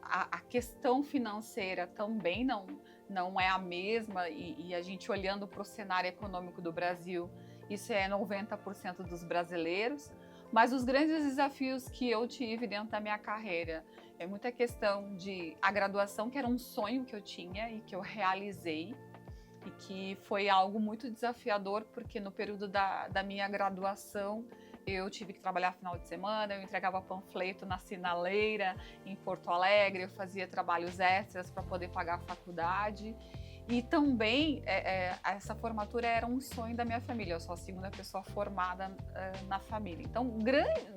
A questão financeira também não é a mesma e a gente olhando para o cenário econômico do Brasil, isso é 90% dos brasileiros. Mas os grandes desafios que eu tive dentro da minha carreira é muita questão de a graduação, que era um sonho que eu tinha e que eu realizei, e que foi algo muito desafiador, porque no período da minha graduação eu tive que trabalhar final de semana, eu entregava panfleto na sinaleira em Porto Alegre, eu fazia trabalhos extras para poder pagar a faculdade. E também essa formatura era um sonho da minha família, eu sou a 2ª pessoa formada na família. Então,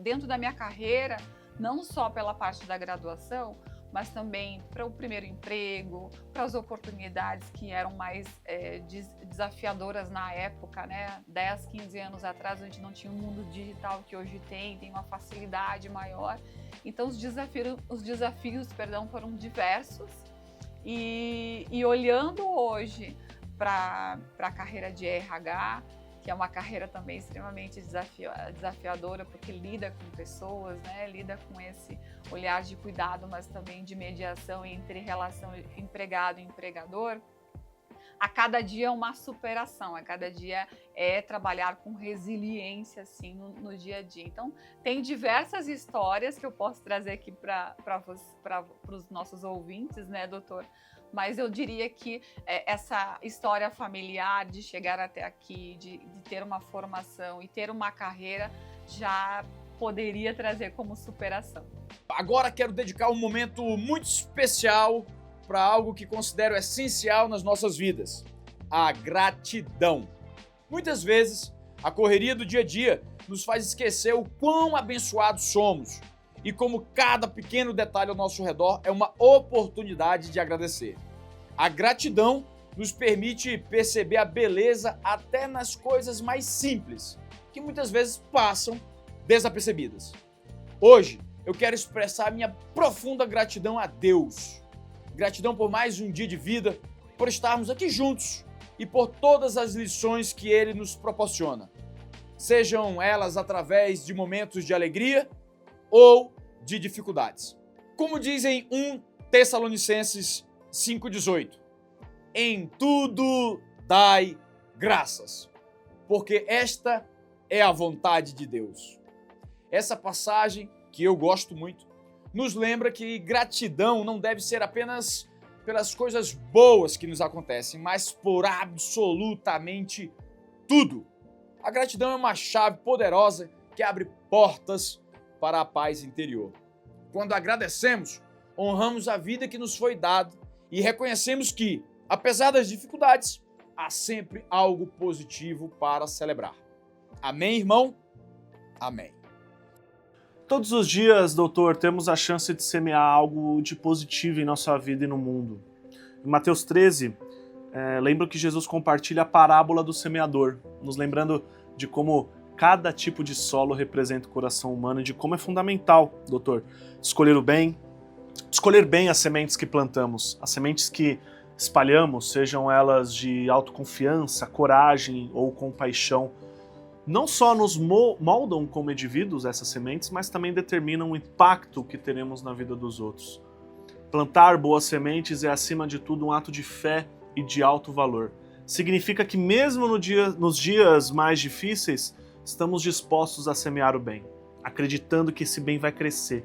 dentro da minha carreira, não só pela parte da graduação, mas também para o primeiro emprego, para as oportunidades que eram mais desafiadoras na época, né? 10, 15 anos atrás, a gente não tinha um mundo digital que hoje tem uma facilidade maior. Então, os desafios foram diversos. E olhando hoje para a carreira de RH, que é uma carreira também extremamente desafiadora, porque lida com pessoas, né? Lida com esse olhar de cuidado, mas também de mediação entre relação empregado e empregador. A cada dia é uma superação, a cada dia é trabalhar com resiliência assim, no dia a dia. Então, tem diversas histórias que eu posso trazer aqui para os nossos ouvintes, né, doutor? Mas eu diria que essa história familiar de chegar até aqui, de ter uma formação e ter uma carreira, já poderia trazer como superação. Agora quero dedicar um momento muito especial para algo que considero essencial nas nossas vidas: a gratidão. Muitas vezes, a correria do dia a dia nos faz esquecer o quão abençoados somos e como cada pequeno detalhe ao nosso redor é uma oportunidade de agradecer. A gratidão nos permite perceber a beleza até nas coisas mais simples, que muitas vezes passam desapercebidas. Hoje, eu quero expressar minha profunda gratidão a Deus. Gratidão por mais um dia de vida, por estarmos aqui juntos e por todas as lições que Ele nos proporciona. Sejam elas através de momentos de alegria ou de dificuldades. Como dizem 1 Tessalonicenses 5,18: em tudo dai graças, porque esta é a vontade de Deus. Essa passagem, que eu gosto muito, nos lembra que gratidão não deve ser apenas pelas coisas boas que nos acontecem, mas por absolutamente tudo. A gratidão é uma chave poderosa que abre portas para a paz interior. Quando agradecemos, honramos a vida que nos foi dada e reconhecemos que, apesar das dificuldades, há sempre algo positivo para celebrar. Amém, irmão? Amém. Todos os dias, doutor, temos a chance de semear algo de positivo em nossa vida e no mundo. Em Mateus 13, lembro que Jesus compartilha a parábola do semeador, nos lembrando de como cada tipo de solo representa o coração humano e de como é fundamental, doutor, escolher bem as sementes que plantamos, as sementes que espalhamos, sejam elas de autoconfiança, coragem ou compaixão. Não só nos moldam como indivíduos essas sementes, mas também determinam o impacto que teremos na vida dos outros. Plantar boas sementes é, acima de tudo, um ato de fé e de alto valor. Significa que mesmo nos dias mais difíceis, estamos dispostos a semear o bem. acreditando que esse bem vai crescer.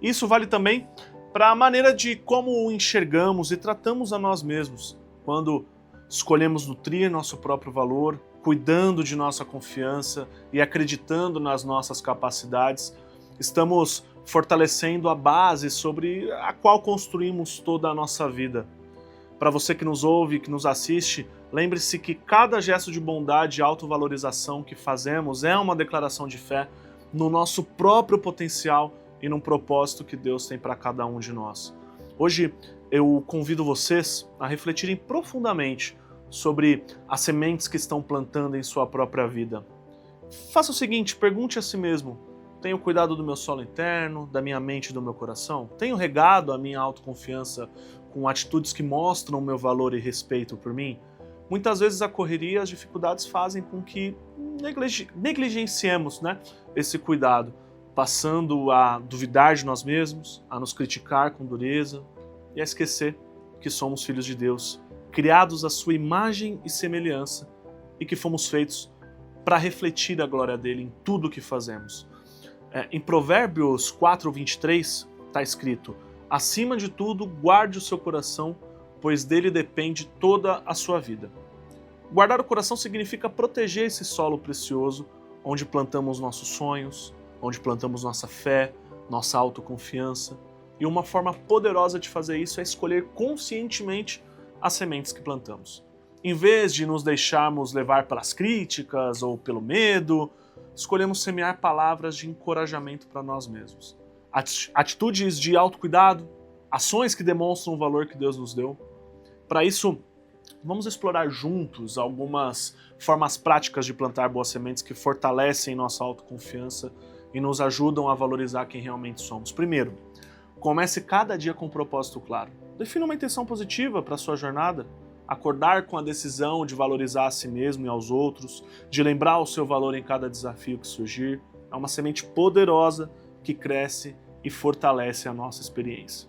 Isso vale também para a maneira de como enxergamos e tratamos a nós mesmos, quando escolhemos nutrir nosso próprio valor, cuidando de nossa confiança e acreditando nas nossas capacidades, estamos fortalecendo a base sobre a qual construímos toda a nossa vida. Para você que nos ouve, que nos assiste, lembre-se que cada gesto de bondade e autovalorização que fazemos é uma declaração de fé no nosso próprio potencial e num propósito que Deus tem para cada um de nós. Hoje eu convido vocês a refletirem profundamente sobre as sementes que estão plantando em sua própria vida. Faça o seguinte, pergunte a si mesmo: tenho cuidado do meu solo interno, da minha mente e do meu coração? Tenho regado a minha autoconfiança com atitudes que mostram o meu valor e respeito por mim? Muitas vezes a correria e as dificuldades fazem com que negligenciemos, esse cuidado, passando a duvidar de nós mesmos, a nos criticar com dureza e a esquecer que somos filhos de Deus, criados à sua imagem e semelhança e que fomos feitos para refletir a glória dele em tudo o que fazemos. Em Provérbios 4:23 está escrito: acima de tudo, guarde o seu coração, pois dele depende toda a sua vida. Guardar o coração significa proteger esse solo precioso, onde plantamos nossos sonhos, onde plantamos nossa fé, nossa autoconfiança. E uma forma poderosa de fazer isso é escolher conscientemente as sementes que plantamos. Em vez de nos deixarmos levar pelas críticas ou pelo medo, escolhemos semear palavras de encorajamento para nós mesmos. Atitudes de autocuidado, ações que demonstram o valor que Deus nos deu. Para isso, vamos explorar juntos algumas formas práticas de plantar boas sementes que fortalecem nossa autoconfiança e nos ajudam a valorizar quem realmente somos. Primeiro, comece cada dia com um propósito claro. Defina uma intenção positiva para a sua jornada. Acordar com a decisão de valorizar a si mesmo e aos outros, de lembrar o seu valor em cada desafio que surgir. É uma semente poderosa que cresce e fortalece a nossa experiência.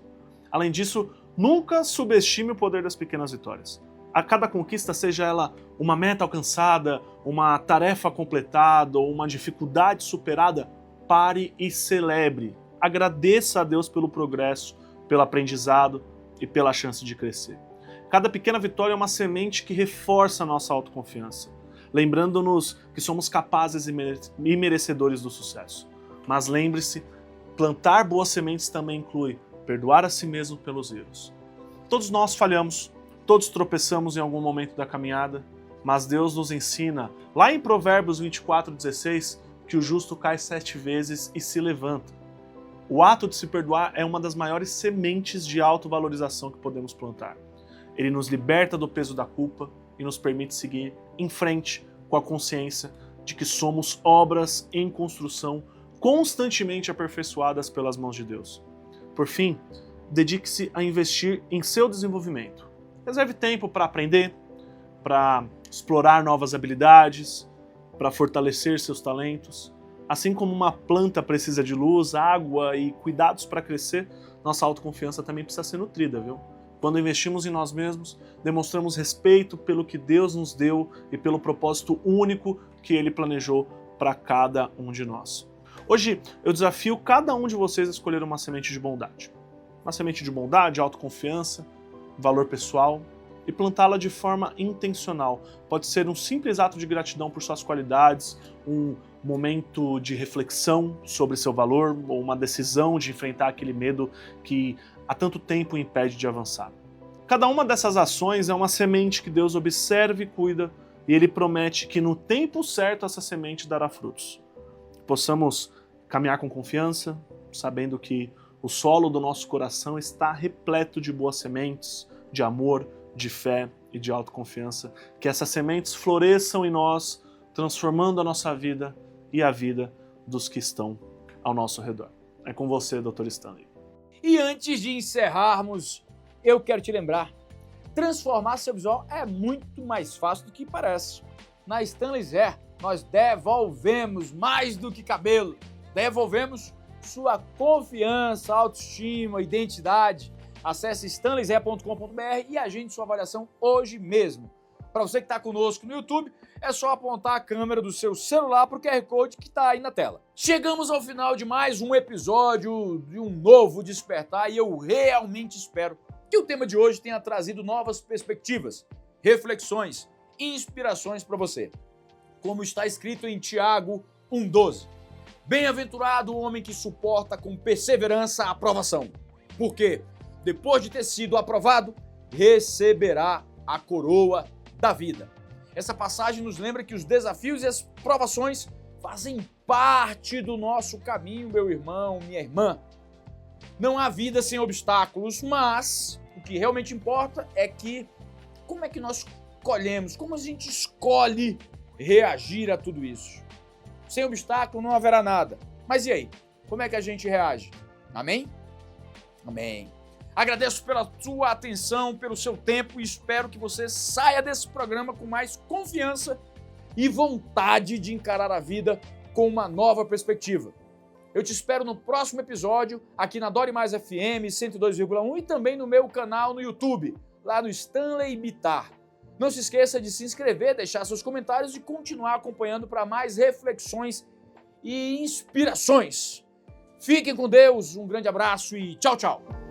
Além disso, nunca subestime o poder das pequenas vitórias. A cada conquista, seja ela uma meta alcançada, uma tarefa completada ou uma dificuldade superada, pare e celebre. Agradeça a Deus pelo progresso, pelo aprendizado e pela chance de crescer. Cada pequena vitória é uma semente que reforça a nossa autoconfiança, lembrando-nos que somos capazes e merecedores do sucesso. Mas lembre-se, plantar boas sementes também inclui perdoar a si mesmo pelos erros. Todos nós falhamos, todos tropeçamos em algum momento da caminhada, mas Deus nos ensina, lá em Provérbios 24:16, que o justo cai 7 vezes e se levanta. O ato de se perdoar é uma das maiores sementes de autovalorização que podemos plantar. Ele nos liberta do peso da culpa e nos permite seguir em frente com a consciência de que somos obras em construção constantemente aperfeiçoadas pelas mãos de Deus. Por fim, dedique-se a investir em seu desenvolvimento. Reserve tempo para aprender, para explorar novas habilidades, para fortalecer seus talentos. Assim como uma planta precisa de luz, água e cuidados para crescer, nossa autoconfiança também precisa ser nutrida, viu? Quando investimos em nós mesmos, demonstramos respeito pelo que Deus nos deu e pelo propósito único que Ele planejou para cada um de nós. Hoje, eu desafio cada um de vocês a escolher uma semente de bondade. Uma semente de bondade, autoconfiança, valor pessoal e plantá-la de forma intencional. Pode ser um simples ato de gratidão por suas qualidades, um momento de reflexão sobre seu valor ou uma decisão de enfrentar aquele medo que há tanto tempo impede de avançar. Cada uma dessas ações é uma semente que Deus observa e cuida, e Ele promete que no tempo certo essa semente dará frutos. Possamos caminhar com confiança, sabendo que o solo do nosso coração está repleto de boas sementes, de amor, de fé e de autoconfiança. Que essas sementes floresçam em nós, transformando a nossa vida e a vida dos que estão ao nosso redor. É com você, Dr. Stanley. E antes de encerrarmos, eu quero te lembrar, transformar seu visual é muito mais fácil do que parece. Na Stanley's Hair, nós devolvemos mais do que cabelo. Devolvemos sua confiança, autoestima, identidade. Acesse stanleyshair.com.br e agende sua avaliação hoje mesmo. Para você que está conosco no YouTube, é só apontar a câmera do seu celular para o QR Code que está aí na tela. Chegamos ao final de mais um episódio de um novo Despertar e eu realmente espero que o tema de hoje tenha trazido novas perspectivas, reflexões, inspirações para você. Como está escrito em Tiago 1,12. Bem-aventurado o homem que suporta com perseverança a aprovação, porque, depois de ter sido aprovado, receberá a coroa da vida. Essa passagem nos lembra que os desafios e as provações fazem parte do nosso caminho, meu irmão, minha irmã. Não há vida sem obstáculos, mas o que realmente importa é que como é que nós colhemos, como a gente escolhe reagir a tudo isso. Sem obstáculo não haverá nada. Mas e aí? Como é que a gente reage? Amém? Amém. Agradeço pela sua atenção, pelo seu tempo e espero que você saia desse programa com mais confiança e vontade de encarar a vida com uma nova perspectiva. Eu te espero no próximo episódio aqui na Dore Mais FM 102,1 e também no meu canal no YouTube, lá no Stanley Bittar. Não se esqueça de se inscrever, deixar seus comentários e continuar acompanhando para mais reflexões e inspirações. Fiquem com Deus, um grande abraço e tchau, tchau!